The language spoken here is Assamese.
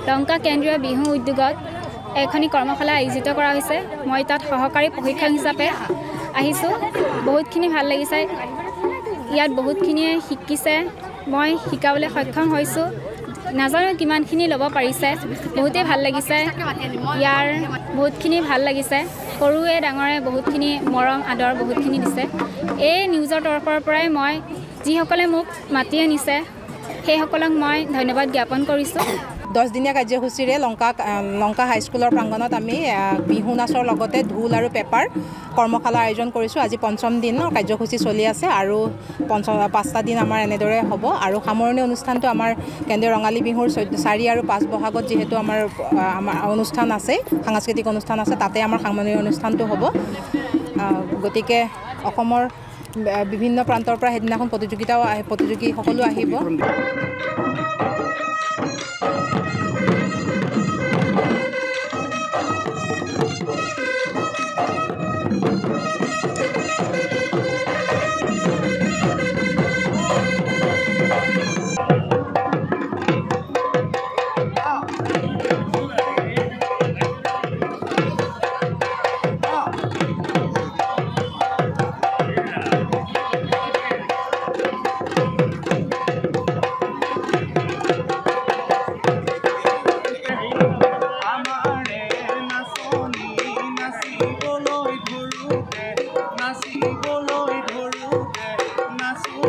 লংকা কেন্দ্ৰীয় বিহু উদ্যোগত এখনি কৰ্মশালা আয়োজিত কৰা হৈছে। মই তাত সহকাৰী প্ৰশিক্ষক হিচাপে আহিছোঁ। বহুতখিনি ভাল লাগিছে। ইয়াত বহুতখিনিয়ে শিকিছে। মই শিকাবলৈ সক্ষম হৈছোঁ। নাজানো কিমানখিনি ল'ব পাৰিছে। বহুতেই ভাল লাগিছে। ইয়াৰ বহুতখিনি ভাল লাগিছে। সৰুৱে ডাঙৰে বহুতখিনি মৰম আদৰ বহুতখিনি দিছে। এই নিউজৰ তৰফৰ পৰাই মই যিসকলে মোক মাতি আনিছে সেইসকলক মই ধন্যবাদ জ্ঞাপন কৰিছোঁ। 10 দিনীয়া কাৰ্যসূচীৰে লংকা হাইস্কুলৰ প্ৰাংগণত আমি বিহু নাচৰ লগতে ঢোল আৰু পেপাৰ কৰ্মশালা আয়োজন কৰিছোঁ। আজি 5ম দিনৰ কাৰ্যসূচী চলি আছে আৰু 5টা দিন আমাৰ এনেদৰে হ'ব। আৰু সামৰণি অনুষ্ঠানটো আমাৰ কেন্দ্ৰীয় ৰঙালী বিহুৰ 4 আৰু 5 বহাগত যিহেতু আমাৰ অনুষ্ঠান আছে, সাংস্কৃতিক অনুষ্ঠান আছে, তাতে আমাৰ সামৰণি অনুষ্ঠানটো হ'ব। গতিকে অসমৰ বিভিন্ন প্ৰান্তৰ পৰা সেইদিনাখন প্ৰতিযোগী সকলো আহিব। নাচিবলৈ ধৰোঁতে নাচো